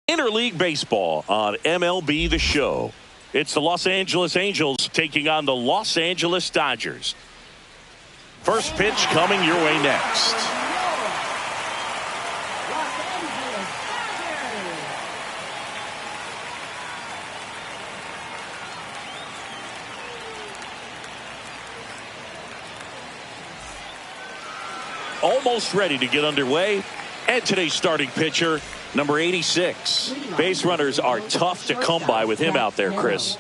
Interleague Baseball on MLB The Show. It's the Los Angeles Angels taking on the Los Angeles Dodgers. First pitch coming your way next. Almost ready to get underway. And today's starting pitcher, number 86. Base runners are tough to come by with him out there, Chris.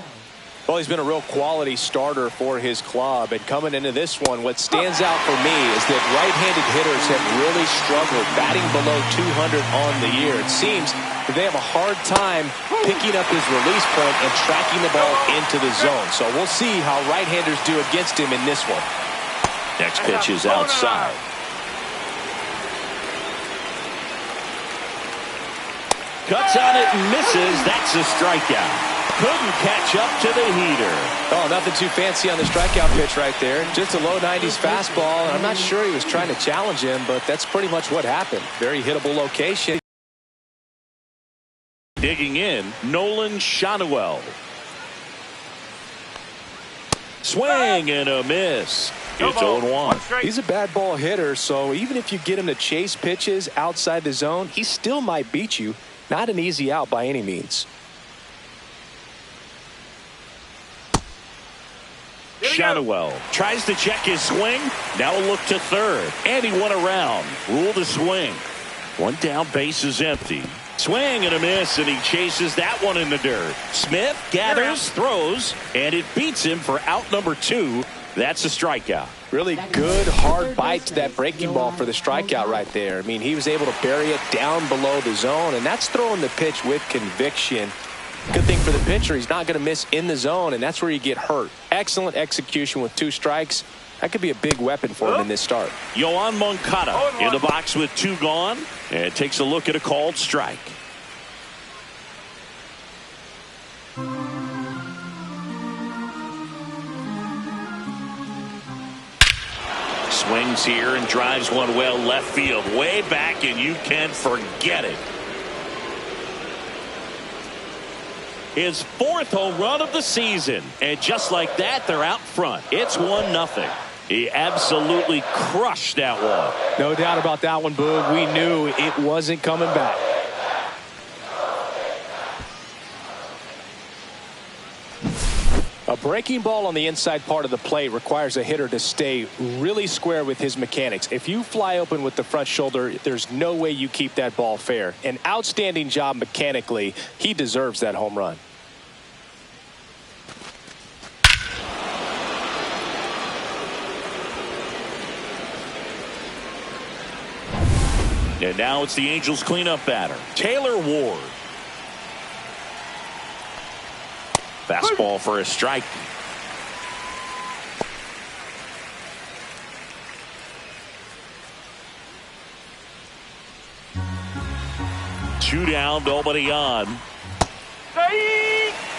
Well, he's been a real quality starter for his club. And coming into this one, what stands out for me is that right-handed hitters have really struggled, batting below 200 on the year. It seems that they have a hard time picking up his release point and tracking the ball into the zone. So we'll see how right-handers do against him in this one. Next pitch is outside. Cuts on it and misses. That's a strikeout. Couldn't catch up to the heater. Oh, nothing too fancy on the strikeout pitch right there. Just a low 90s fastball. And I'm not sure he was trying to challenge him, but that's pretty much what happened. Very hittable location. Digging in, Nolan Shanuel. Swing and a miss. It's 0-1. He's a bad ball hitter, so even if you get him to chase pitches outside the zone, he still might beat you. Not an easy out by any means. Shanuel tries to check his swing. Now a look to third. And he went around. Rule the swing. One down, base is empty. Swing and a miss, and he chases that one in the dirt. Smith gathers, throws, and it beats him for out number 2. That's a strikeout. Really good, hard bite to that breaking ball for the strikeout right there. I mean, he was able to bury it down below the zone, and that's throwing the pitch with conviction. Good thing for the pitcher, he's not going to miss in the zone, and that's where you get hurt. Excellent execution with 2 strikes. That could be a big weapon for him in this start. Yoan Moncada in the box with 2 gone, and takes a look at a called strike. Swings here and drives one well left field, way back, and you can forget it. His 4th home run of the season, and just like that, they're out front. It's 1-0. He absolutely crushed that one. No doubt about that one, Boog. We knew it wasn't coming back. A breaking ball on the inside part of the plate requires a hitter to stay really square with his mechanics. If you fly open with the front shoulder, there's no way you keep that ball fair. An outstanding job mechanically. He deserves that home run. And now it's the Angels cleanup batter, Taylor Ward. Fastball for a strike. Two down, nobody on.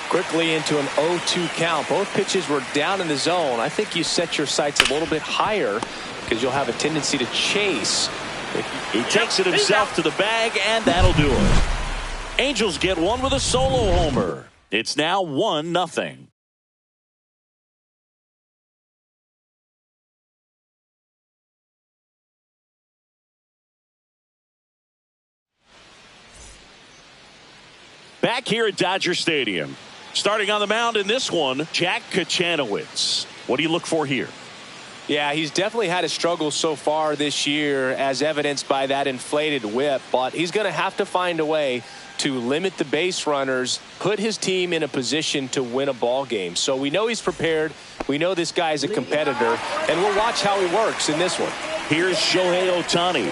Quickly into an 0-2 count. Both pitches were down in the zone. I think you set your sights a little bit higher because you'll have a tendency to chase. He takes it himself to the bag, and that'll do it. Angels get one with a solo homer. It's now 1-0. Back here at Dodger Stadium. Starting on the mound in this one, Jack Kachanowicz. What do you look for here? Yeah, he's definitely had a struggle so far this year, as evidenced by that inflated whip. But he's going to have to find a way to limit the base runners, put his team in a position to win a ball game. So we know he's prepared. We know this guy's a competitor, and we'll watch how he works in this one. Here's Shohei Ohtani.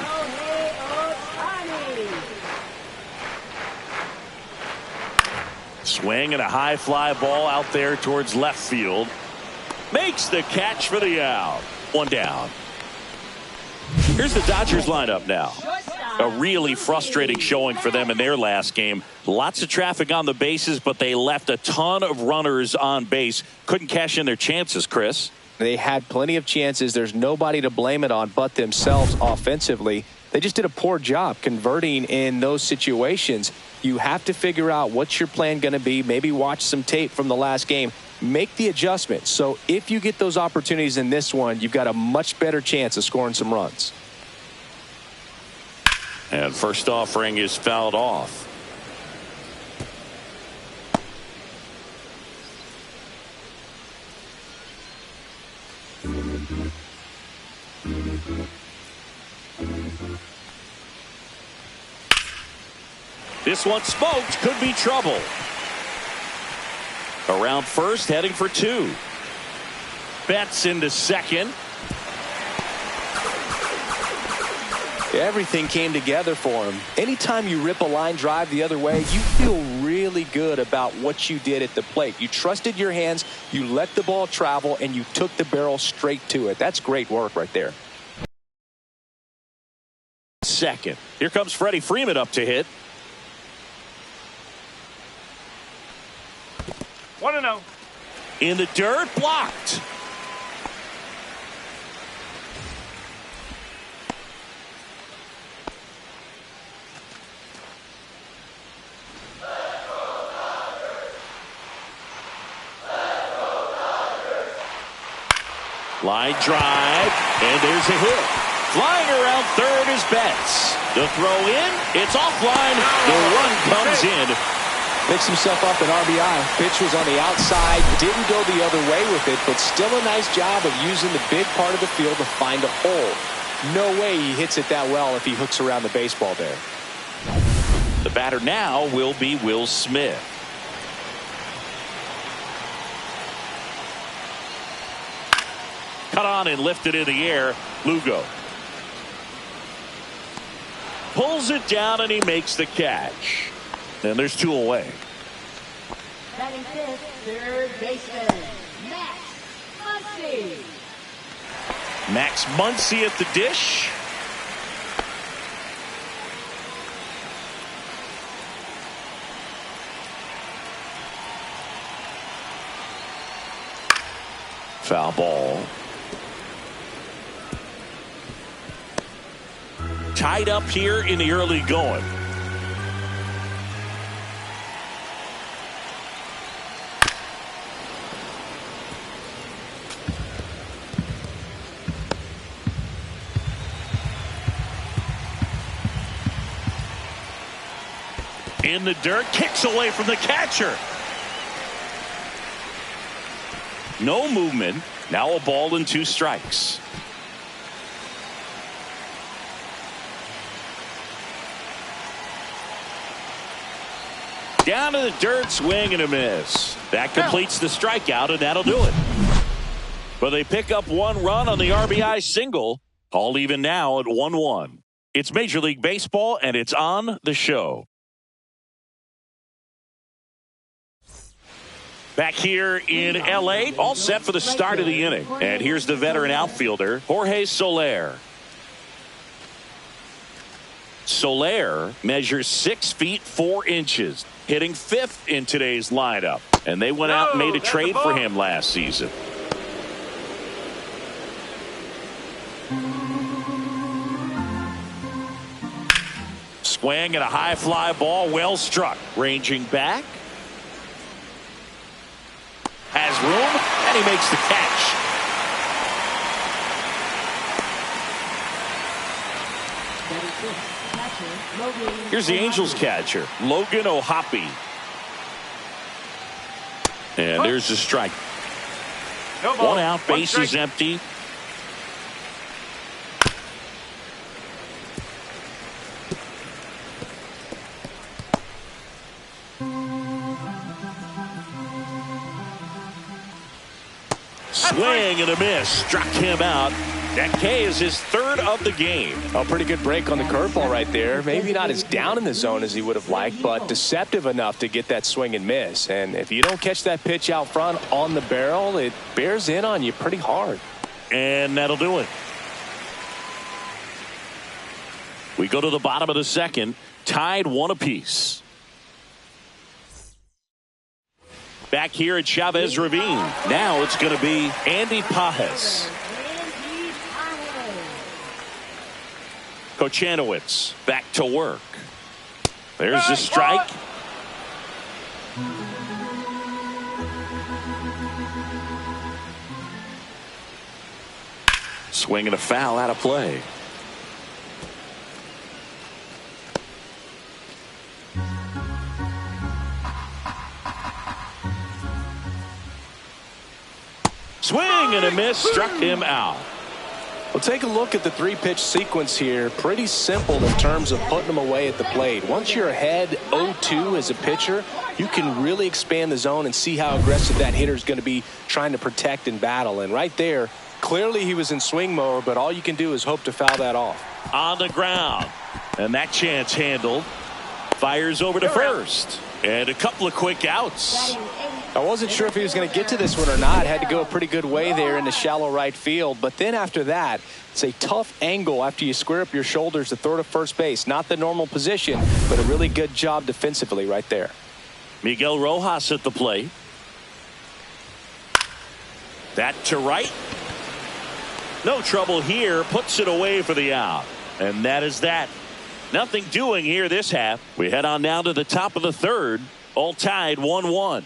Swing and a high fly ball out there towards left field. Makes the catch for the out. One down. Here's the Dodgers lineup now. A really frustrating showing for them in their last game. Lots of traffic on the bases, but they left a ton of runners on base. Couldn't cash in their chances, Chris. They had plenty of chances. There's nobody to blame it on but themselves offensively. They just did a poor job converting in those situations. You have to figure out what's your plan going to be. Maybe watch some tape from the last game. Make the adjustment. So if you get those opportunities in this one, you've got a much better chance of scoring some runs. And first offering is fouled off. This one smoked, could be trouble. Around first, heading for two. Betts into second. Everything came together for him. Anytime you rip a line drive the other way, you feel really good about what you did at the plate. You trusted your hands, you let the ball travel, and you took the barrel straight to it. That's great work right there. Second. Here comes Freddie Freeman up to hit. 1-0. In the dirt, blocked. Line drive, and there's a hit. Flying around third is Betts. The throw in, it's offline. The run comes in. Picks himself up an RBI. Pitch was on the outside, didn't go the other way with it, but still a nice job of using the big part of the field to find a hole. No way he hits it that well if he hooks around the baseball there. The batter now will be Will Smith. Cut on and lifted in the air. Lugo pulls it down and he makes the catch. And there's two away. Batting fifth, third baseman, Max Muncy. Max Muncy at the dish. Foul ball. Tied up here in the early going. In the dirt, kicks away from the catcher. No movement. Now a ball and two strikes. Down to the dirt, swing and a miss. That completes the strikeout, and that'll do it. But they pick up one run on the RBI single. All even now at 1-1. It's Major League Baseball, and it's on the show. Back here in L.A., all set for the start of the inning. And here's the veteran outfielder, Jorge Soler. Soler measures 6 feet 4 inches, hitting fifth in today's lineup. And they went out and made a trade for him last season. Swing and a high fly ball, well struck. Ranging back. Has room, and he makes the catch. Here's the Angels catcher, Logan Ohtani. And there's the strike. One out, base is empty. Swing and a miss, struck him out. That K is his third of the game. A pretty good break on the curveball right there. Maybe not as down in the zone as he would have liked, but deceptive enough to get that swing and miss. And if you don't catch that pitch out front on the barrel, it bears in on you pretty hard. And that'll do it. We go to the bottom of the second, tied 1 apiece. back here at Chavez Ravine. Now it's going to be Andy Pajes. Kochanowicz back to work. There's the strike. Swing and a foul out of play. Swing and a miss, struck him out. Well, take a look at the three-pitch sequence here. Pretty simple in terms of putting them away at the plate. Once you're ahead 0-2 as a pitcher, you can really expand the zone and see how aggressive that hitter is going to be trying to protect and battle. And right there, clearly he was in swing mode, but all you can do is hope to foul that off. On the ground. And that chance handled. Fires over to first. And a couple of quick outs. I wasn't sure if he was going to get to this one or not. Had to go a pretty good way there in the shallow right field. But then after that, it's a tough angle after you square up your shoulders to throw to first base. Not the normal position, but a really good job defensively right there. Miguel Rojas at the plate. That to right. No trouble here. Puts it away for the out. And that is that. Nothing doing here this half. We head on down to the top of the third. All tied 1-1.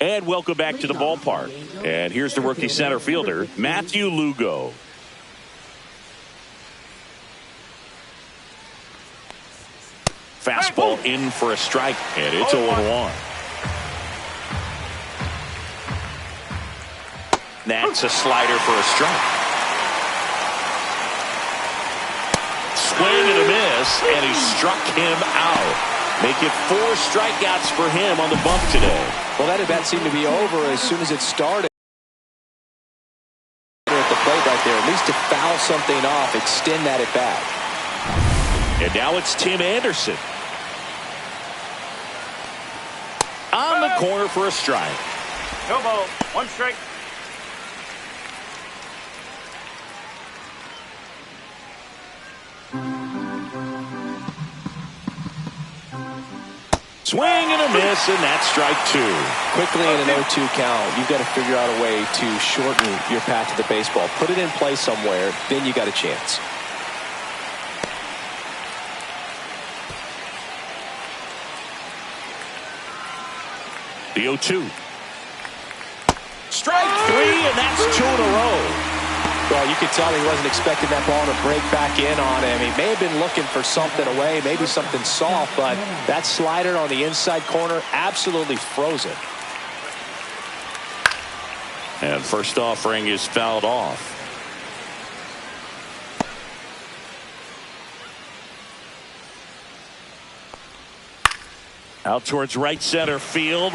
And welcome back to the ballpark. And here's the rookie center fielder, Matthew Lugo. Fastball in for a strike, and it's 0-1. That's a slider for a strike. Swing and a miss, and he struck him out. Make it 4 strikeouts for him on the bump today. Well, that at bat seemed to be over as soon as it started. At the plate right there, at least to foul something off, extend that at bat. And now it's Tim Anderson. On the corner for a strike. No ball, 1 strike. Swing and a miss, and that's strike 2. Quickly in an 0-2 count, you've got to figure out a way to shorten your path to the baseball. Put it in play somewhere, then you got a chance. The 0-2. Strike 3, and that's 2 in a row. Well, you could tell he wasn't expecting that ball to break back in on him. He may have been looking for something away, maybe something soft, but that slider on the inside corner absolutely frozen. And first offering is fouled off. Out towards right center field.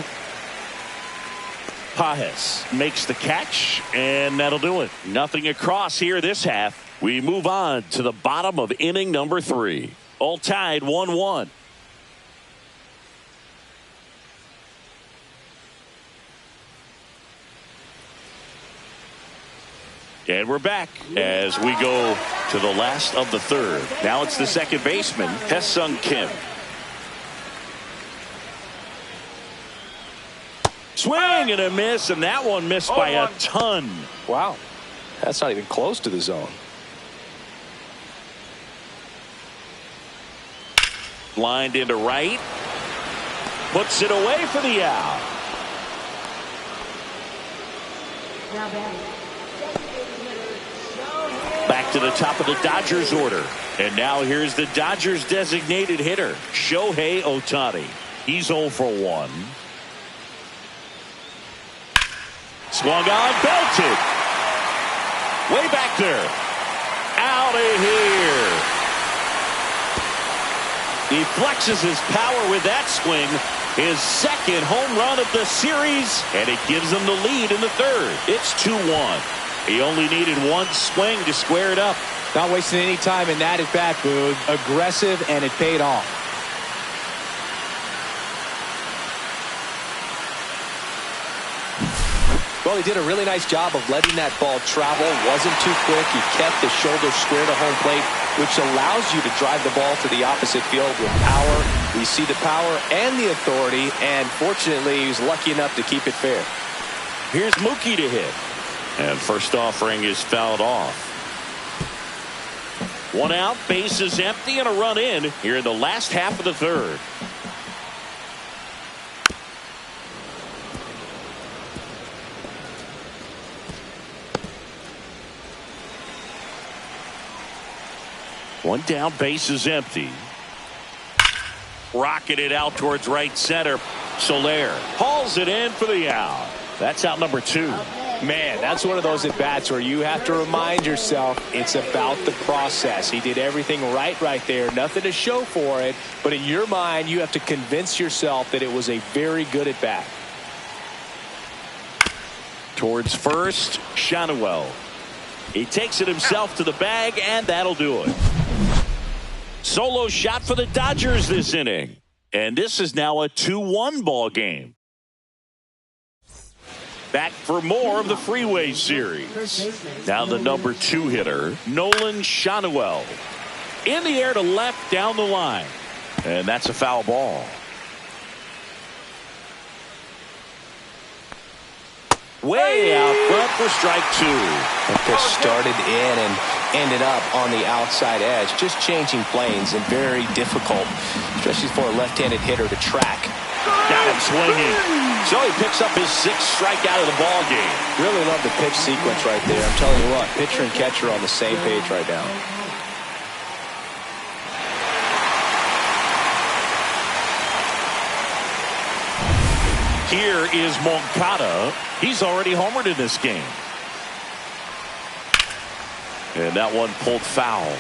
Pajes makes the catch, and that'll do it. Nothing across here this half. We move on to the bottom of inning number 3. All tied 1-1. And we're back as we go to the last of the third. Now it's the second baseman, Hye-Sung Kim. Swing and a miss, and that one missed by a ton. Wow, that's not even close to the zone. Lined into right. Puts it away for the out. Back to the top of the Dodgers order. And now here's the Dodgers designated hitter, Shohei Ohtani. He's 0 for 1. Swung on, belted. Way back there. Out of here. He flexes his power with that swing. His second home run of the series, and it gives them the lead in the third. It's 2-1. He only needed 1 swing to square it up. Not wasting any time in that at bat, Boog. Aggressive, and it paid off. Well, he did a really nice job of letting that ball travel. Wasn't too quick. He kept the shoulder square to home plate. which allows you to drive the ball to the opposite field with power. We see the power and the authority, and fortunately, he was lucky enough to keep it fair. Here's Mookie to hit. And first offering is fouled off. One out, bases empty, and a run in here in the last half of the third. One down, bases empty. Rocketed out towards right center. Soler hauls it in for the out. That's out number 2. Man, that's one of those at-bats where you have to remind yourself it's about the process. He did everything right there. Nothing to show for it. But in your mind, you have to convince yourself that it was a very good at-bat. Towards first, Shanuel. He takes it himself to the bag, and that'll do it. Solo shot for the Dodgers this inning. And this is now a 2-1 ball game. Back for more of the Freeway Series. Now the number 2 hitter, Nolan Shanuel. In the air to left down the line. And that's a foul ball. Way out front for strike 2. That pitch started in and ended up on the outside edge. Just changing planes and very difficult, especially for a left-handed hitter to track. Got him swinging. So he picks up his 6th strikeout of the ball game. Really love the pitch sequence right there. I'm telling you what, pitcher and catcher on the same page right now. Here is Moncada. He's already homered in this game. And that one pulled foul.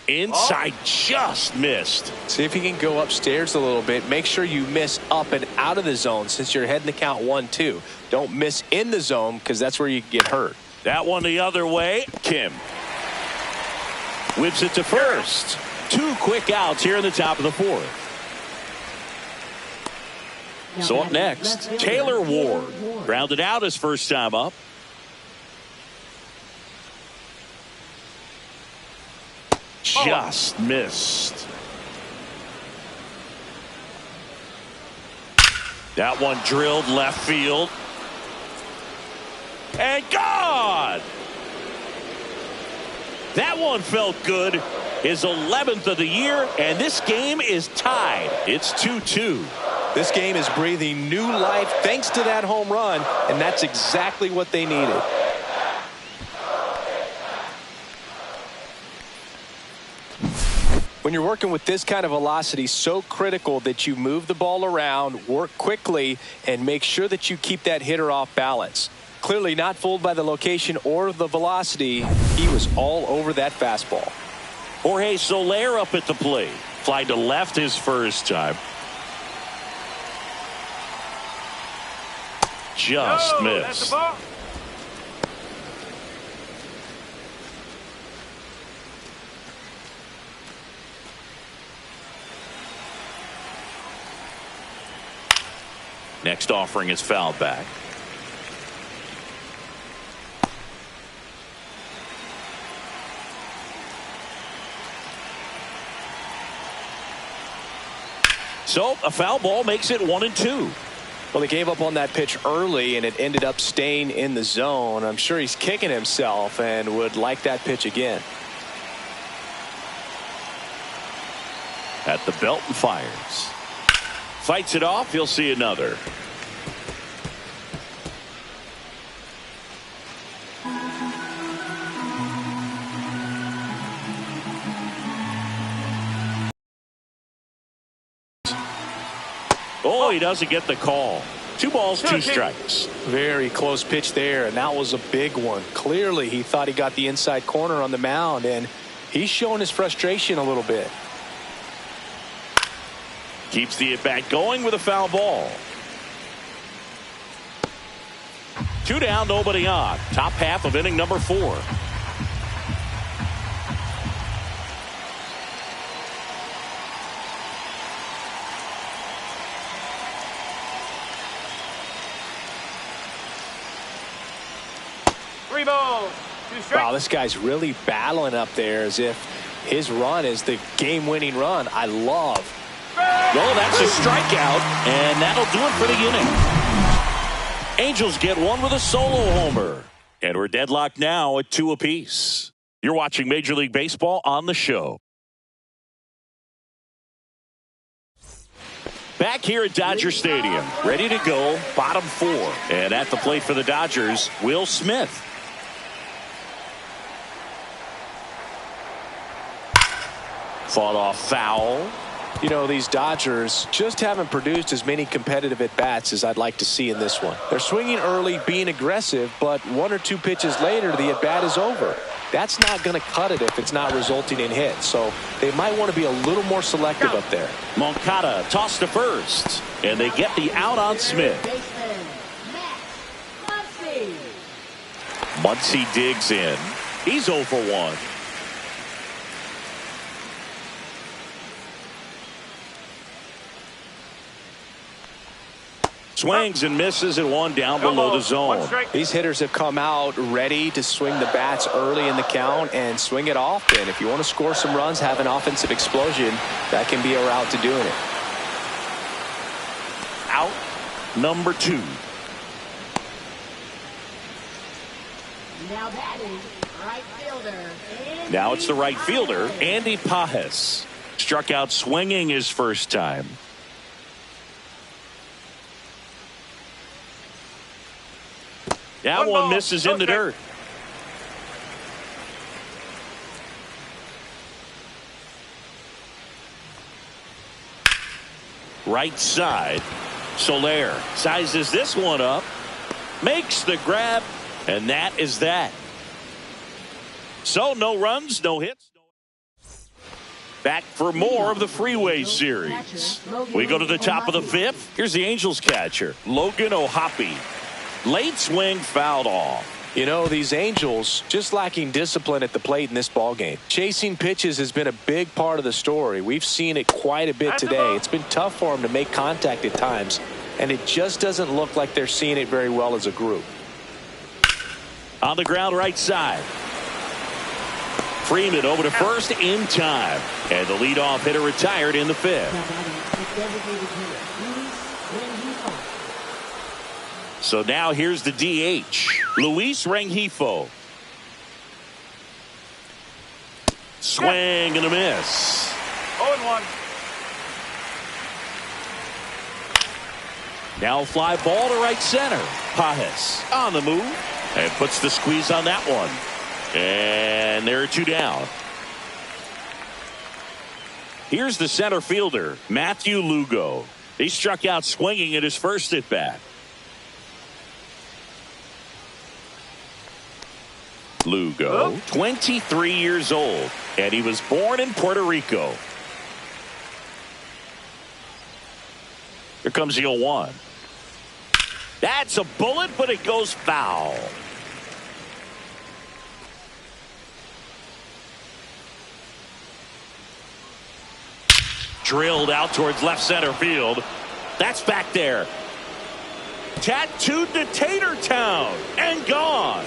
Inside, just missed. See if you can go upstairs a little bit. Make sure you miss up and out of the zone since you're heading the count 1-2. Don't miss in the zone because that's where you get hurt. That one the other way. Kim whips it to first. 2 quick outs here in the top of the 4th. So up next, Taylor Ward. Grounded out his first time up. Just missed. That one drilled left field. And gone! That one felt good. His 11th of the year, and this game is tied. It's 2-2. This game is breathing new life thanks to that home run, and that's exactly what they needed. When you're working with this kind of velocity, so critical that you move the ball around, work quickly, and make sure that you keep that hitter off balance. Clearly not fooled by the location or the velocity. He was all over that fastball. Jorge Soler up at the plate. Fly to left his first time. Just missed. Next offering is fouled back. So a foul ball makes it 1-2. Well, he gave up on that pitch early, and it ended up staying in the zone. I'm sure he's kicking himself and would like that pitch again. At the belt and fires. Fights it off. He'll see another. Oh, he doesn't get the call. 2 balls, 2 strikes. Very close pitch there, and that was a big one. Clearly, he thought he got the inside corner on the mound, and he's showing his frustration a little bit. Keeps the at-bat going with a foul ball. Two down, nobody on. Top half of inning number 4. Three balls, 2 strikes. Wow, this guy's really battling up there as if his run is the game-winning run. I love. Well, that's a strikeout, and that'll do it for the inning. Angels get one with a solo homer. And we're deadlocked now at 2 apiece. You're watching Major League Baseball on the show. Back here at Dodger Stadium, ready to go, bottom 4. And at the plate for the Dodgers, Will Smith. Fought off foul. You know, these Dodgers just haven't produced as many competitive at-bats as I'd like to see in this one. They're swinging early, being aggressive, but 1 or 2 pitches later, the at-bat is over. That's not going to cut it if it's not resulting in hits. So they might want to be a little more selective up there. Moncada tossed to first, and they get the out on Smith. Muncy digs in. He's 0 for 1. Swings and misses and 1 down below the zone. These hitters have come out ready to swing the bats early in the count and swing it often. If you want to score some runs, have an offensive explosion, that can be a route to doing it. Out number 2. Now batting, right fielder. Now it's the right fielder, Andy Pajes. Struck out swinging his first time. That one misses in the dirt. Right side. Soler sizes this one up. Makes the grab. And that is that. So no runs, no hits. Back for more of the Freeway Series. We go to the top of the 5th. Here's the Angels catcher, Logan O'Hoppe. Late swing fouled off. You know, these Angels just lacking discipline at the plate in this ballgame. Chasing pitches has been a big part of the story. We've seen it quite a bit today. It's been tough for them to make contact at times, and it just doesn't look like they're seeing it very well as a group. On the ground right side. Freeman over to first in time. And the leadoff hitter retired in the 5th. So now here's the DH, Luis Rengifo. Swing and a miss. 0-1. Now fly ball to right center. Pajes on the move and puts the squeeze on that one. And there are 2 down. Here's the center fielder, Matthew Lugo. He struck out swinging at his first at bat. Lugo, 23 years old, and he was born in Puerto Rico. Here comes the 0-1. That's a bullet, but it goes foul. Drilled out towards left center field. That's back there. Tattooed to Tater Town and gone.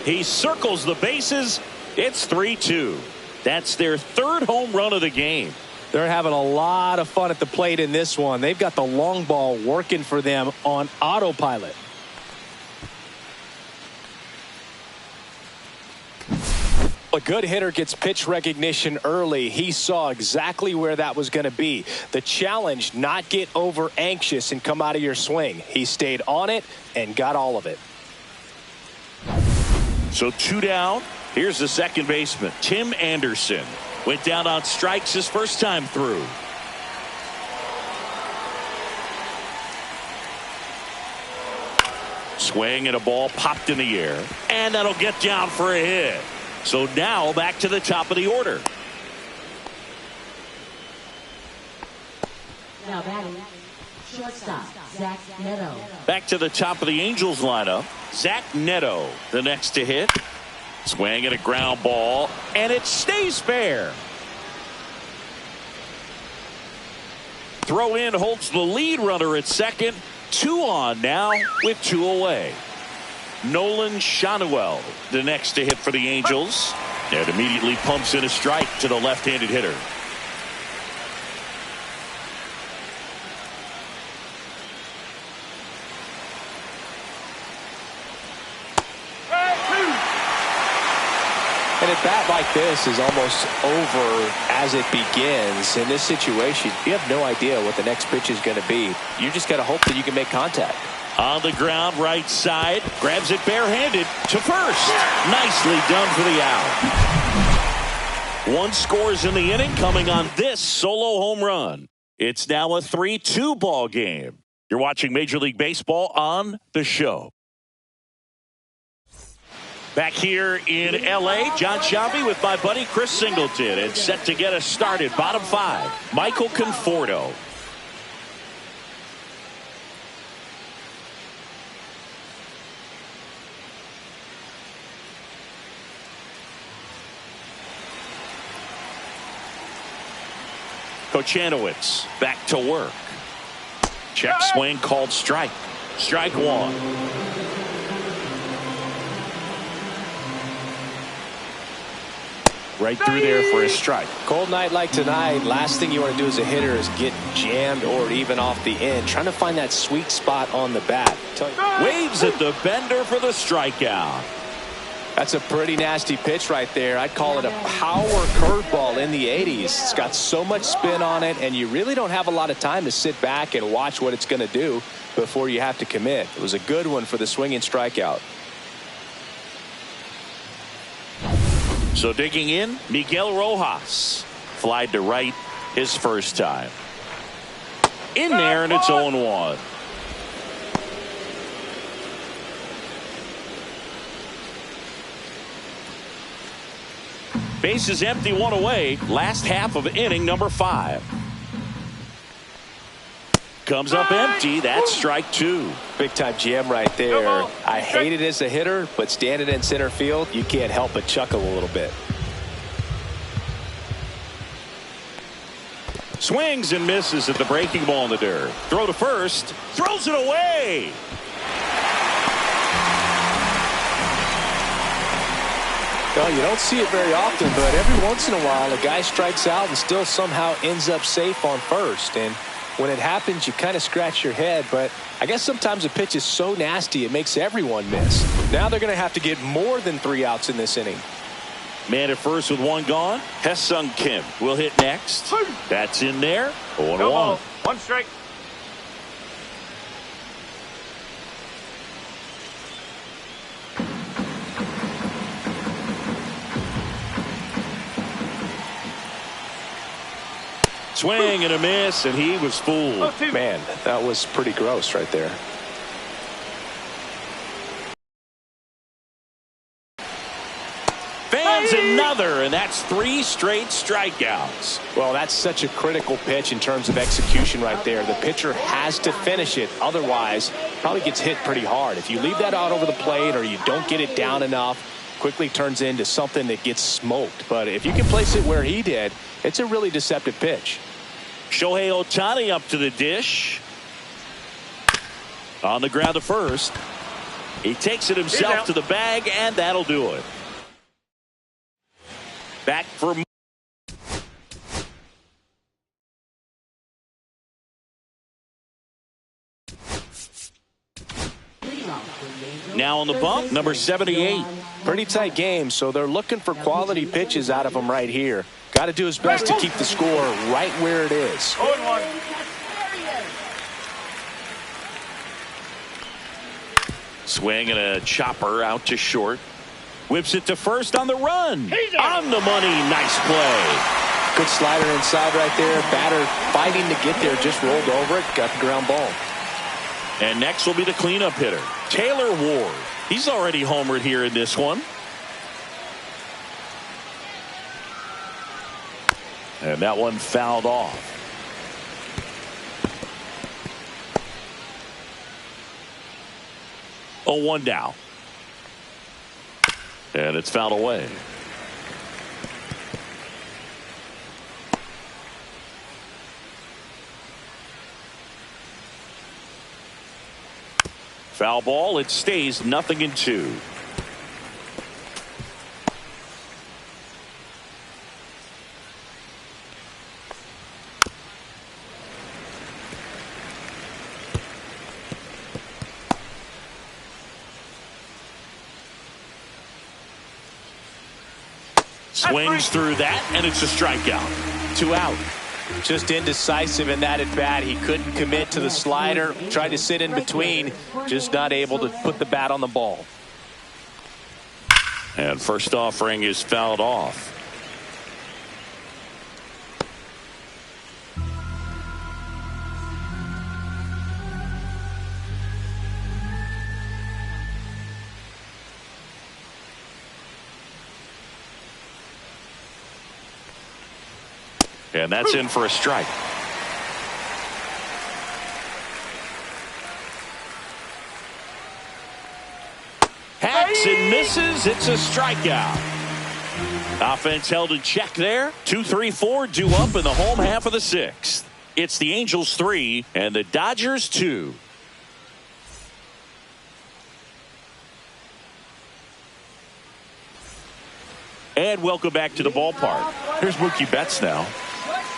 He circles the bases. It's 3-2. That's their 3rd home run of the game. They're having a lot of fun at the plate in this one. They've got the long ball working for them on autopilot. A good hitter gets pitch recognition early. He saw exactly where that was going to be. The challenge, not get over anxious and come out of your swing. He stayed on it and got all of it. So 2 down. Here's the second baseman, Tim Anderson. Went down on strikes his first time through. Swing and a ball popped in the air. And that'll get down for a hit. So now back to the top of the order. Now batting, Shortstop, Zach Neto. Back to the top of the Angels lineup. Zach Neto, the next to hit. Swing and a ground ball, and it stays fair. Throw in holds the lead runner at second. 2 on now with 2 away. Nolan Shanuel, the next to hit for the Angels. And immediately pumps in a strike to the left-handed hitter. And a bat like this is almost over as it begins. In this situation, you have no idea what the next pitch is going to be. You just got to hope that you can make contact. On the ground, right side. Grabs it barehanded to first. Nicely done for the out. 1 scores in the inning coming on this solo home run. It's now a 3-2 ball game. You're watching Major League Baseball on The Show. Back here in L.A., John Sciambi with my buddy Chris Singleton. It's set to get us started. Bottom 5, Michael Conforto. Kochanowicz back to work. Check swing called strike. Strike 1. Right through there for a strike. Cold night like tonight, last thing you want to do as a hitter is get jammed or even off the end. Trying to find that sweet spot on the bat. Waves at the bender for the strikeout. That's a pretty nasty pitch right there. I'd call it a power curveball in the 80s. It's got so much spin on it, and you really don't have a lot of time to sit back and watch what it's going to do before you have to commit. It was a good one for the swinging strikeout. So digging in, Miguel Rojas. Flied to right his first time. In there, and it's 0-1. Bases empty, 1 away. Last half of inning number 5. Comes up empty. That's strike 2. Big time jam right there. I hate it as a hitter, but standing in center field, you can't help but chuckle a little bit. Swings and misses at the breaking ball in the dirt. Throw to first. Throws it away. Well, you don't see it very often, but every once in a while, a guy strikes out and still somehow ends up safe on first. And when it happens, you kind of scratch your head, but I guess sometimes a pitch is so nasty it makes everyone miss. Now they're going to have to get more than 3 outs in this inning. Man at first with 1 gone. Hesung Kim will hit next. That's in there. 0-1. 1 strike. Swing and a miss, and he was fooled. Man, that was pretty gross right there. Fans another, and that's 3 straight strikeouts. Well, that's such a critical pitch in terms of execution right there. The pitcher has to finish it. Otherwise, probably gets hit pretty hard. If you leave that out over the plate or you don't get it down enough, quickly turns into something that gets smoked. But if you can place it where he did, it's a really deceptive pitch. Shohei Ohtani up to the dish. On the ground to first. He takes it himself to the bag, and that'll do it. Back for now on the bump, number 78. Pretty tight game, so they're looking for quality pitches out of him right here. Got to do his best to keep the score right where it is. 0-1. Swing and a chopper out to short. Whips it to first on the run. On the money. Nice play. Good slider inside right there. Batter fighting to get there. Just rolled over it. Got the ground ball. And next will be the cleanup hitter, Taylor Ward. He's already homered here in this one. And that one fouled off. 0-1 down. And it's fouled away. Foul ball. It stays 0-2. Swings through that, and it's a strikeout. 2 out. Just indecisive in that at bat. He couldn't commit to the slider. Tried to sit in between. Just not able to put the bat on the ball. And first offering is fouled off. And that's in for a strike. Hacks and misses. It's a strikeout. Offense held in check there. 2-3-4 due up in the home half of the 6th. It's the Angels 3 and the Dodgers 2. And welcome back to the ballpark. Here's Mookie Betts now.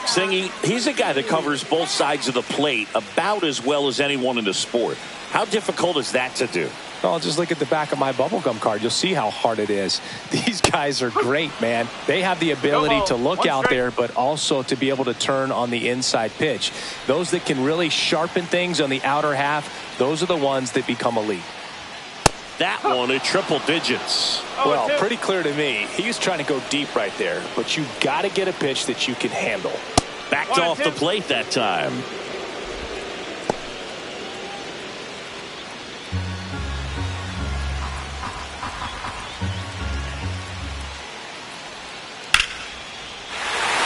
Singing, he's a guy that covers both sides of the plate about as well as anyone in the sport. How difficult is that to do? Well, just look at the back of my bubblegum card. You'll see how hard it is. These guys are great, man. They have the ability to look out there, but also to be able to turn on the inside pitch. Those that can really sharpen things on the outer half, those are the ones that become elite. That one at triple digits. Well, pretty clear to me. He was trying to go deep right there, but you got to get a pitch that you can handle. Backed off the plate that time.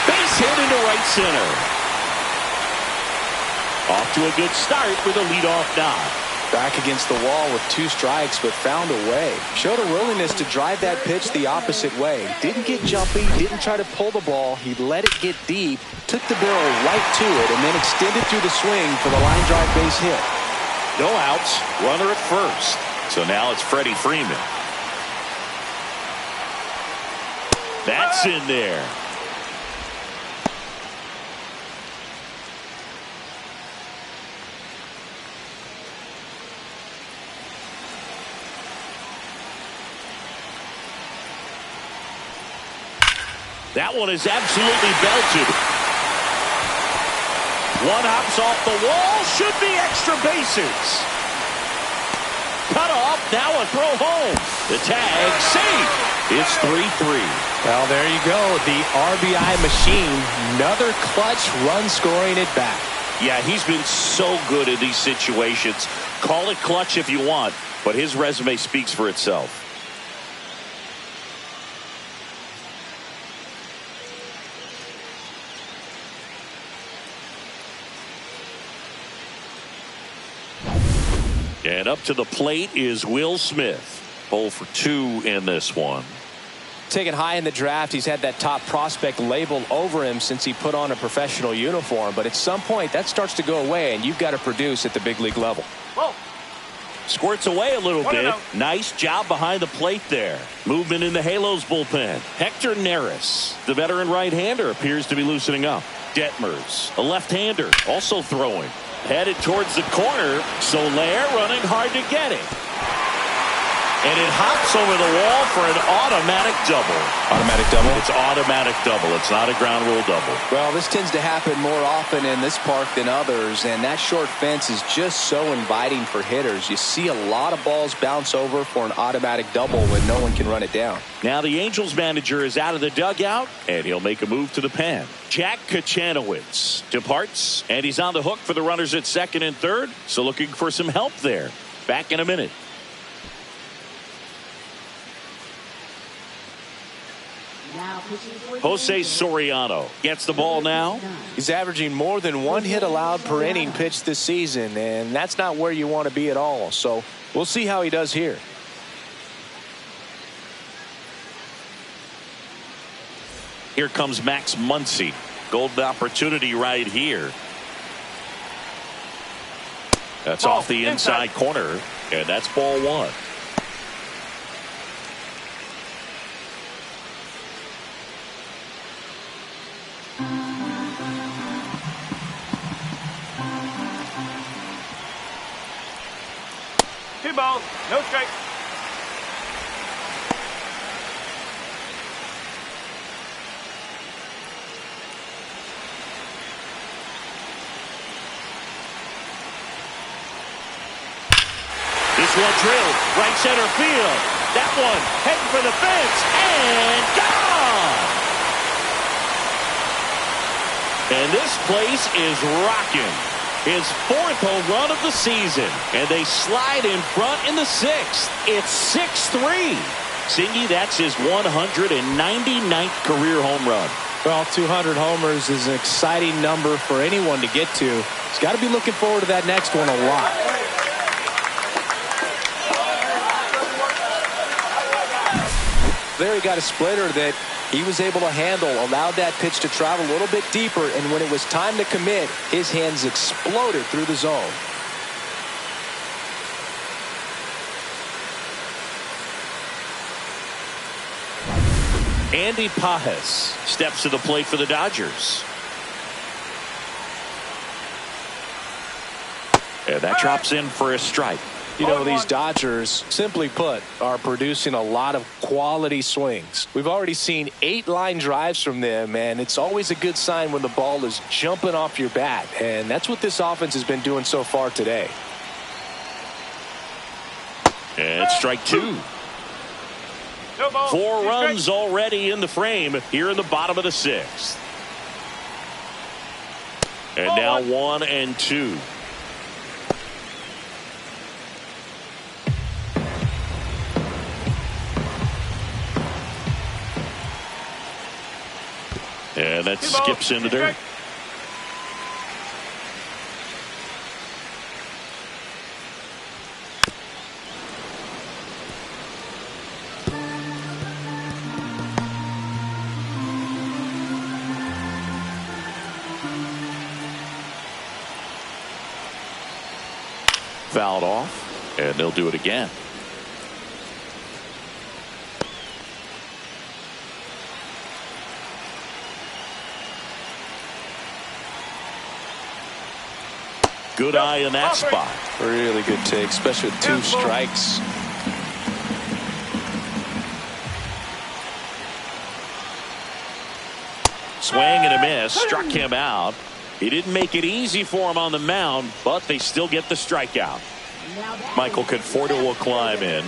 Base hit into right center. Off to a good start with a leadoff knock. Back against the wall with 2 strikes, but found a way. Showed a willingness to drive that pitch the opposite way. Didn't get jumpy, didn't try to pull the ball. He let it get deep, took the barrel right to it, and then extended through the swing for the line drive base hit. No outs, runner at first. So now it's Freddie Freeman. That's in there. That one is absolutely belted. One hops off the wall. Should be extra bases. Cut off. Now a throw home. The tag safe. It's 3-3. Well, there you go. The RBI machine. Another clutch run scoring at bat. Yeah, he's been so good in these situations. Call it clutch if you want, but his resume speaks for itself. And up to the plate is Will Smith. 0 for 2 in this one. Taken high in the draft, he's had that top prospect label over him since he put on a professional uniform. But at some point, that starts to go away, and you've got to produce at the big league level. Whoa. Squirts away a little bit. Nice job behind the plate there. Movement in the Halos bullpen. Hector Neris, the veteran right-hander, appears to be loosening up. Detmers, a left-hander, also throwing. Headed towards the corner. Soler running hard to get it. And it hops over the wall for an automatic double. Automatic double? It's automatic double. It's not a ground rule double. Well, this tends to happen more often in this park than others, and that short fence is just so inviting for hitters. You see a lot of balls bounce over for an automatic double when no one can run it down. Now the Angels manager is out of the dugout, and he'll make a move to the pen. Jack Kachanowicz departs, and he's on the hook for the runners at second and third, so looking for some help there. Back in a minute. Jose Soriano gets the ball now. He's averaging more than 1 hit allowed per inning pitched this season, and that's not where you want to be at all. So We'll see how he does here. Here comes Max Muncy. Golden opportunity right here. That's off the inside corner, and that's ball one. Two balls, no strikes. This one drilled right center field. That one heading for the fence and gone. And this place is rocking. His fourth home run of the season, and they slide in front in the sixth. It's 6-3. Singy, that's his 199th career home run. Well, 200 homers is an exciting number for anyone to get to. He's got to be looking forward to that next one a lot. There he got a splitter that he was able to handle, allowed that pitch to travel a little bit deeper, and when it was time to commit, his hands exploded through the zone. Andy Pajes steps to the plate for the Dodgers. And that drops in for a strike. You know, these Dodgers, simply put, are producing a lot of quality swings. We've already seen 8 line drives from them, and it's always a good sign when the ball is jumping off your bat. And that's what this offense has been doing so far today. And strike two. 4 runs already in the frame here in the bottom of the sixth. And now 1 and 2. And that skips in the dirt. Fouled off, and they'll do it again. Good eye in that spot. Really good take, especially with 2 strikes. Swing and a miss. Struck him out. He didn't make it easy for him on the mound, but they still get the strikeout. Michael Conforto will climb in.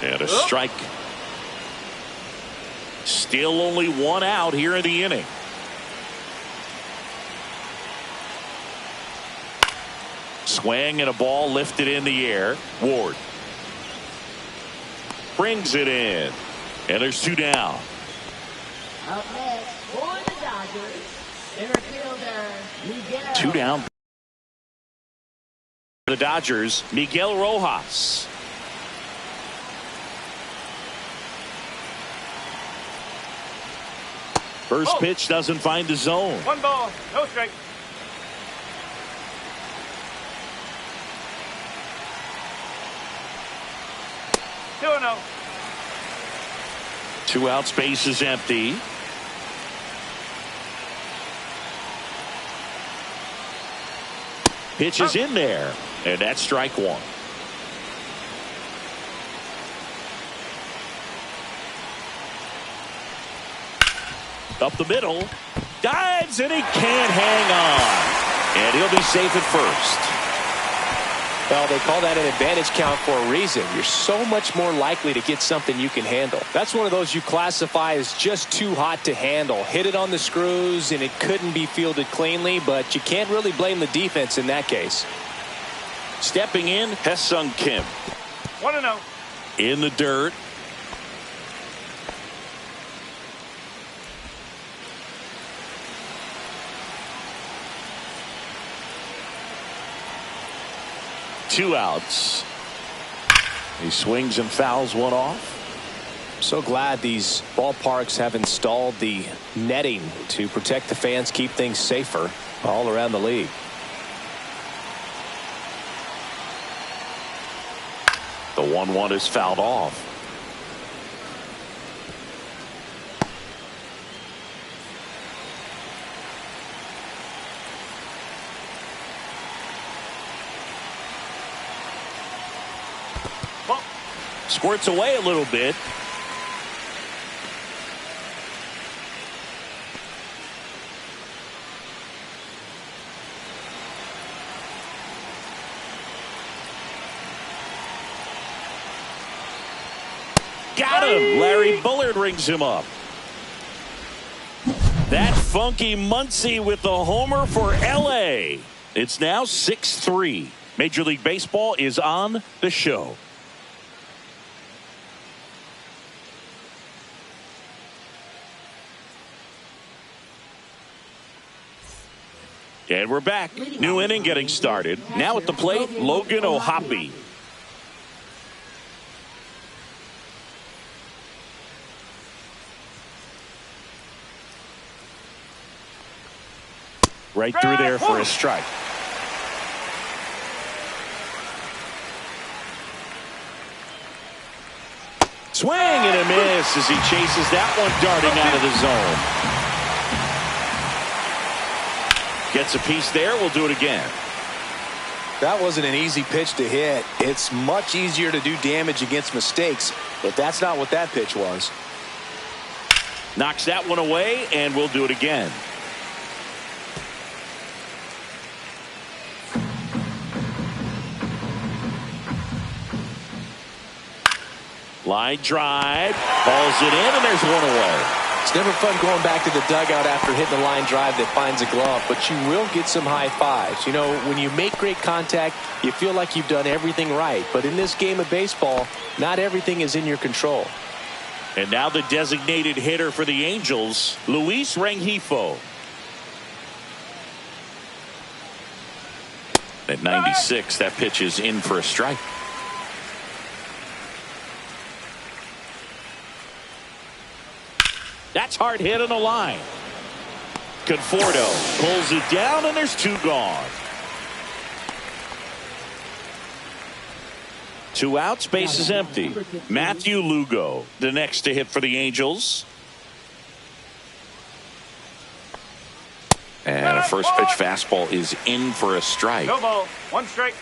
And a strike. Still only 1 out here in the inning. Swing and a ball lifted in the air. Ward brings it in. And there's 2 down. Up next for the Dodgers, center fielder Miguel. 2 down. The Dodgers, Miguel Rojas. First pitch doesn't find the zone. 1 ball, no strike. Two and 0. 2 out, space is empty. Pitch is in there, and that's strike 1. Up the middle, dives, and he can't hang on. And he'll be safe at first. Well, they call that an advantage count for a reason. You're so much more likely to get something you can handle. That's one of those you classify as just too hot to handle. Hit it on the screws, and it couldn't be fielded cleanly, but you can't really blame the defense in that case. Stepping in, Ha-Seong Kim. 1 and 0. In the dirt. 2 outs. He swings and fouls one off. So glad these ballparks have installed the netting to protect the fans, keep things safer all around the league. The 1-1 is fouled off. Squirts away a little bit. Got him. Larry Bullard rings him up. That funky Muncy with the homer for LA. It's now 6-3. Major League Baseball is on the show. And we're back. New inning getting started. Now at the plate, Logan O'Hoppe. Right through there for a strike. Swing and a miss as he chases that one darting out of the zone. Gets a piece there. We'll do it again. That wasn't an easy pitch to hit. It's much easier to do damage against mistakes, but that's not what that pitch was. Knocks that one away, and we'll do it again. Line drive, balls it in, and there's one away. It's never fun going back to the dugout after hitting a line drive that finds a glove, but you will get some high fives. You know, when you make great contact, you feel like you've done everything right. But in this game of baseball, not everything is in your control. And now the designated hitter for the Angels, Luis Rengifo. At 96, that pitch is in for a strike. That's hard hit on the line. Conforto pulls it down, and there's 2 gone. 2 outs, base is empty. Matthew Lugo, the next to hit for the Angels. And a first pitch fastball is in for a strike. No ball, 1 strike.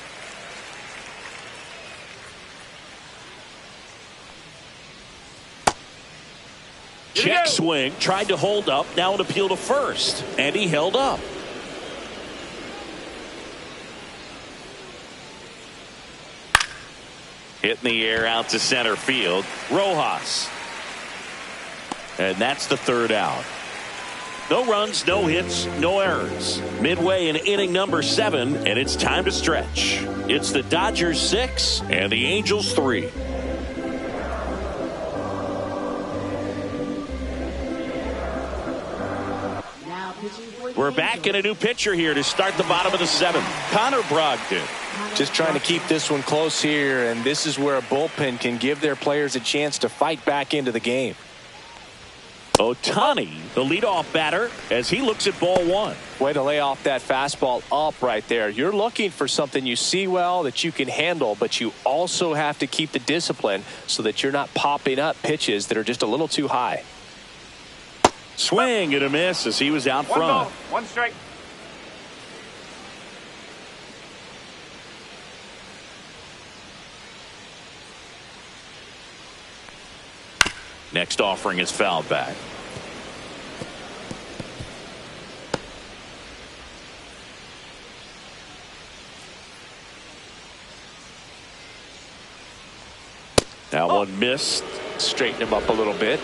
Check swing, tried to hold up, now an appeal to first, and he held up. Hit in the air out to center field. Rojas. And that's the 3rd out. No runs, no hits, no errors. Midway in inning number 7, and it's time to stretch. It's the Dodgers 6 and the Angels 3. We're back in a new pitcher here to start the bottom of the 7th. Connor Brogdon. Just trying to keep this one close here, and this is where a bullpen can give their players a chance to fight back into the game. Ohtani, the leadoff batter, as he looks at ball 1. Way to lay off that fastball up right there. You're looking for something you see well that you can handle, but you also have to keep the discipline so that you're not popping up pitches that are just a little too high. Swing and a miss as he was out 1 front. ball, 1 strike. Next offering is fouled back. That one missed. Straighten him up a little bit.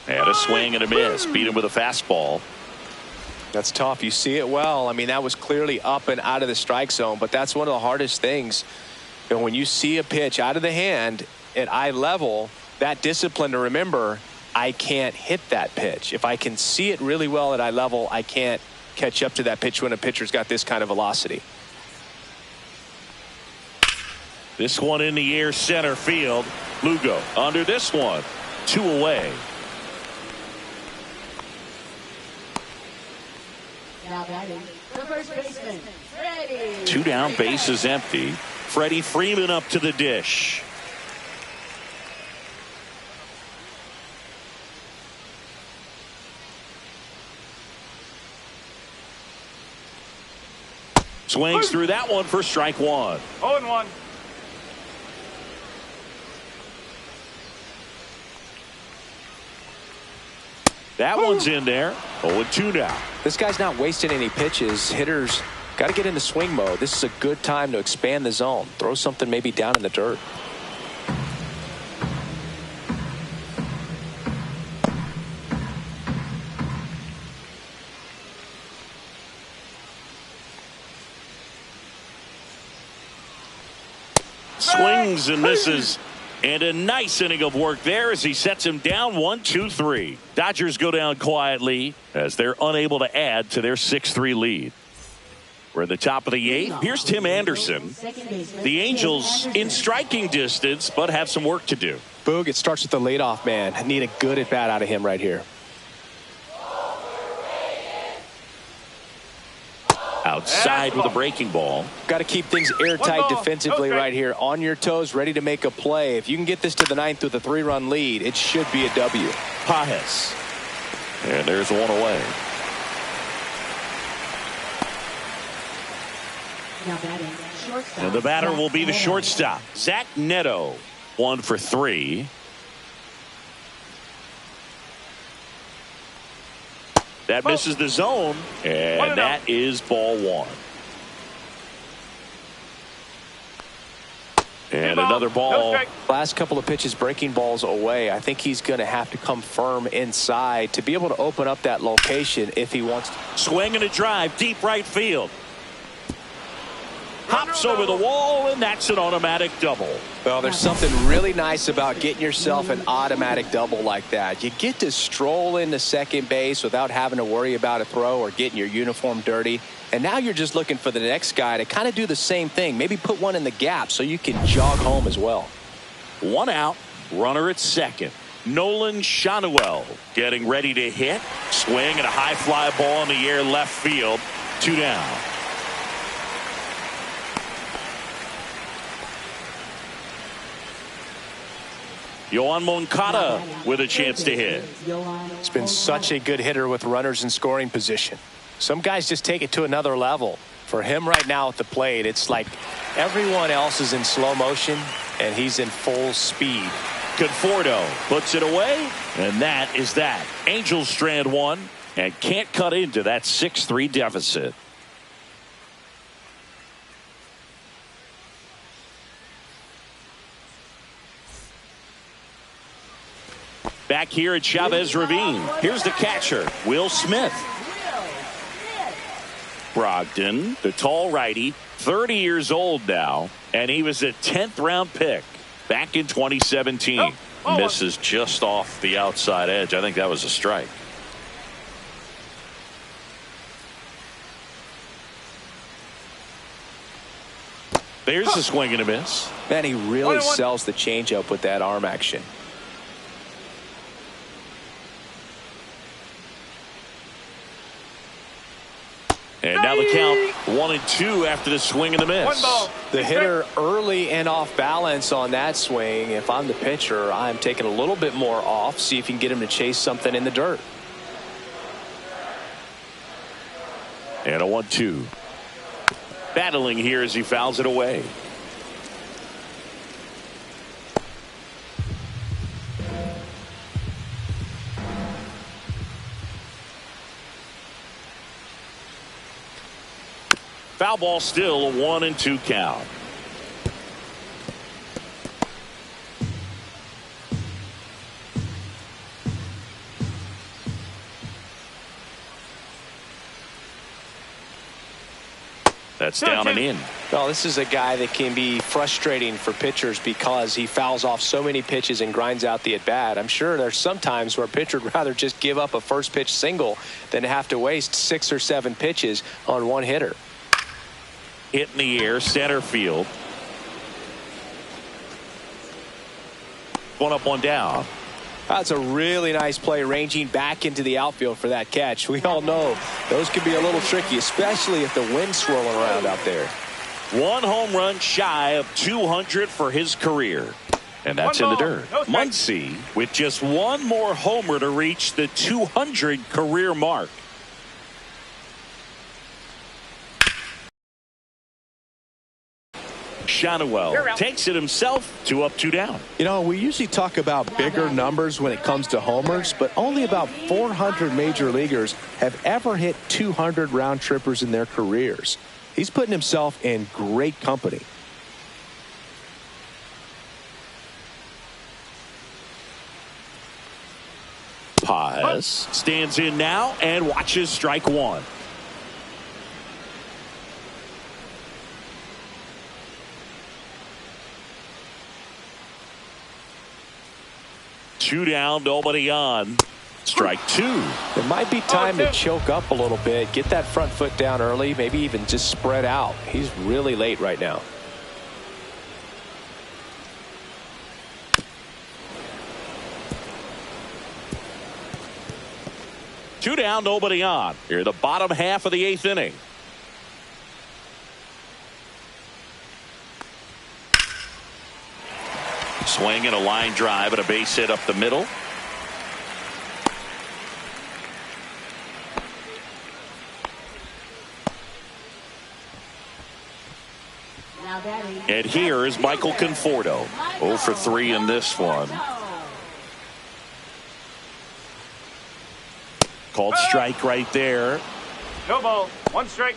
And a swing and a miss. Beat him with a fastball. That's tough. You see it well. I mean, that was clearly up and out of the strike zone, but that's one of the hardest things. And when you see a pitch out of the hand at eye level, that discipline to remember, I can't hit that pitch. If I can see it really well at eye level, I can't catch up to that pitch when a pitcher's got this kind of velocity. This one in the air, center field. Lugo under this one. 2 away. Now batting, the first baseman, Freddie. 2 down, bases empty. Freddie Freeman up to the dish. Swings through that one for strike 1. 0-1. That one's in there. 0-2 now. This guy's not wasting any pitches. Hitters got to get into swing mode. This is a good time to expand the zone. Throw something maybe down in the dirt. Swings and misses. And a nice inning of work there as he sets him down 1-2-3. Dodgers go down quietly as they're unable to add to their 6-3 lead. We're in the top of the 8th. Here's Tim Anderson. The Angels in striking distance, but have some work to do. Boog, it starts with the leadoff man. I need a good at bat out of him right here. Outside with a breaking ball. Got to keep things airtight defensively right here. On your toes, ready to make a play. If you can get this to the 9th with a 3-run lead, it should be a W. Pajes. And there's one away. Now batting, shortstop. And the batter will be the shortstop, Zach Neto. 1 for 3. That misses the zone, and that is ball 1. And another ball. Last couple of pitches breaking balls away. I think he's going to have to come firm inside to be able to open up that location if he wants to. Swing and a drive, deep right field. Hops over the wall, and that's an automatic double. Well, there's something really nice about getting yourself an automatic double like that. You get to stroll into second base without having to worry about a throw or getting your uniform dirty. And now you're just looking for the next guy to kind of do the same thing. Maybe put one in the gap so you can jog home as well. 1 out, runner at second. Nolan Shanuel getting ready to hit. Swing and a high fly ball in the air left field. 2 down. Yoan Moncada with a chance to hit. It's been such a good hitter with runners in scoring position. Some guys just take it to another level. For him right now at the plate, it's like everyone else is in slow motion and he's in full speed. Conforto puts it away, and that is that. Angels strand 1 and can't cut into that 6-3 deficit. Back here at Chavez Ravine. Here's the catcher, Will Smith. Brogdon, the tall righty, 30 years old now, and he was a 10th round pick back in 2017. Misses just off the outside edge. I think that was a strike. There's a swing and a miss. Man, he really sells the changeup with that arm action. And now the count 1-2 after the swing and the miss. The hitter early and off balance on that swing. If I'm the pitcher, I'm taking a little bit more off. See if you can get him to chase something in the dirt. And a 1-2. Battling here as he fouls it away. Foul ball, still a 1-2 count. That's down and in. Well, this is a guy that can be frustrating for pitchers because he fouls off so many pitches and grinds out the at-bat. I'm sure there's some times where a pitcher would rather just give up a first pitch single than have to waste 6 or 7 pitches on one hitter. Hit in the air, center field. One up, one down. That's a really nice play, ranging back into the outfield for that catch. We all know those can be a little tricky, especially if the wind's swirling around out there. 1 home run shy of 200 for his career. And that's in the dirt. Muncy with just 1 more homer to reach the 200 career mark. Shotwell takes it himself, 2 up, 2 down. You know, we usually talk about bigger numbers when it comes to homers, but only about 400 major leaguers have ever hit 200 round trippers in their careers. He's putting himself in great company. Paz stands in now and watches strike 1. Two down, nobody on. Strike 2. It might be time to choke up a little bit, get that front foot down early, maybe even just spread out. He's really late right now. Two down, nobody on. Here in the bottom half of the 8th inning. Swing and a line drive and a base hit up the middle. And here is Michael Conforto. 0 for 3 in this one. Called strike right there. No ball. 1 strike.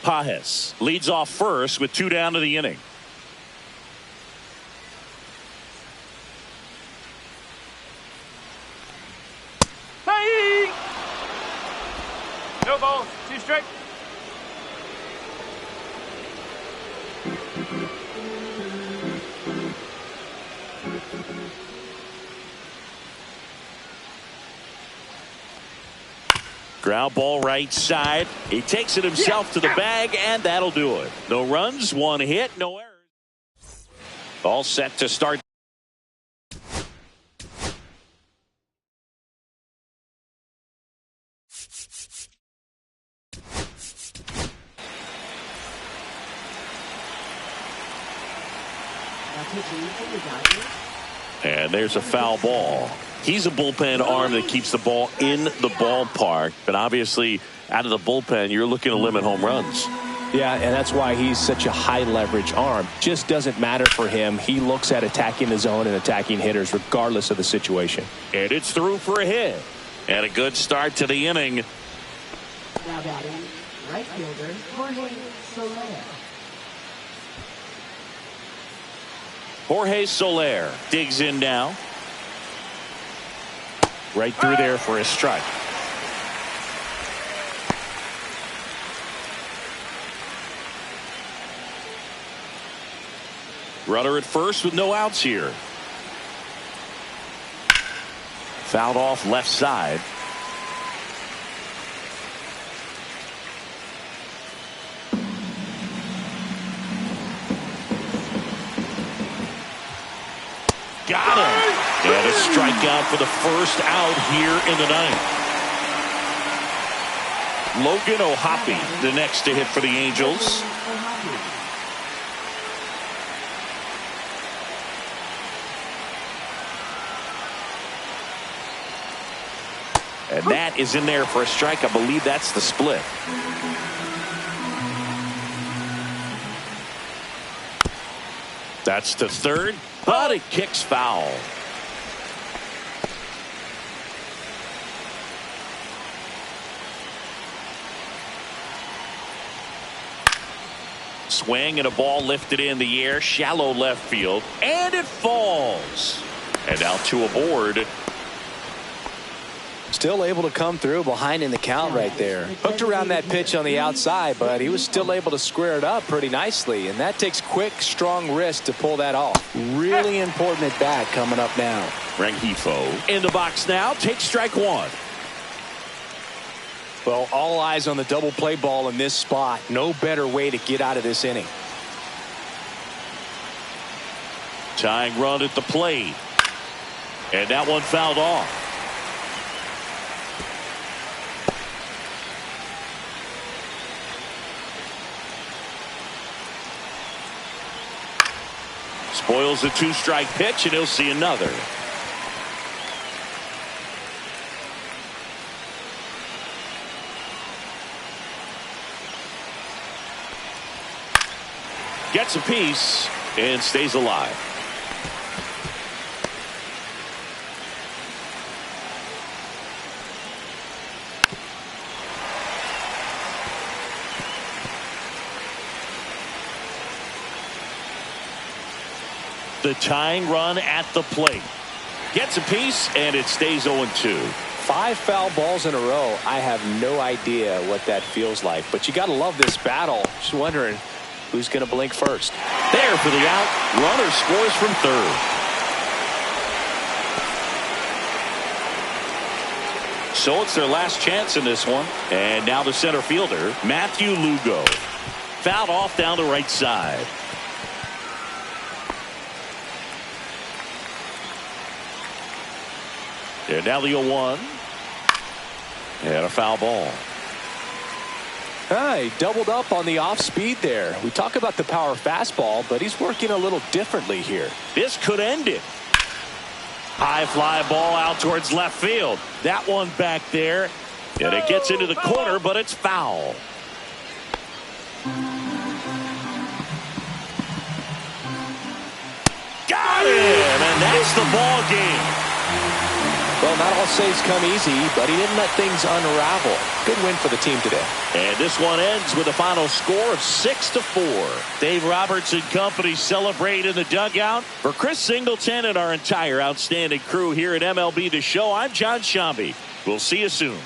Pajes leads off first with 2 down to the inning. Hey! No ball. 2 strike. Ground ball right side. He takes it himself to the bag, and that'll do it. No runs, 1 hit, no errors. All set to start. And there's a foul ball. He's a bullpen arm that keeps the ball in the ballpark. But obviously, out of the bullpen, you're looking to limit home runs. Yeah, and that's why he's such a high leverage arm. Just doesn't matter for him. He looks at attacking the zone and attacking hitters regardless of the situation. And it's through for a hit. And a good start to the inning. Now batting, right fielder Jorge Soler. Jorge Soler digs in now. Right through there for a strike. Runner at first with no outs here. Fouled off left side. Got him. And a strikeout for the first out here in the ninth. Logan Ohtani, the next to hit for the Angels. And that is in there for a strike. I believe that's the split. That's to third, but it kicks foul. Swing and a ball lifted in the air, shallow left field, and it falls. And now 2 aboard. Still able to come through behind in the count right there. Hooked around that pitch on the outside, but he was still able to square it up pretty nicely. And that takes quick, strong wrist to pull that off. Really important at bat coming up now. Rengifo in the box now. Takes strike one. Well, all eyes on the double play ball in this spot. No better way to get out of this inning. Tying run at the plate. And that one fouled off. Spoils a two-strike pitch, and he'll see another. Gets a piece and stays alive. The tying run at the plate. Gets a piece, and it stays 0-2. 5 foul balls in a row. I have no idea what that feels like, but you got to love this battle. Just wondering who's going to blink first. There for the out. Runner scores from third. So it's their last chance in this one. And now the center fielder, Matthew Lugo. Fouled off down the right side. And now the 0-1. And a foul ball. He doubled up on the off speed there. We talk about the power fastball, but he's working a little differently here. This could end it. High fly ball out towards left field. That one back there. And it gets into the corner, but it's foul. Got him! And that's the ball game. Well, not all saves come easy, but he didn't let things unravel. Good win for the team today. And this one ends with a final score of 6-4. Dave Roberts and company celebrate in the dugout. For Chris Singleton and our entire outstanding crew here at MLB The Show, I'm John Shambi. We'll see you soon.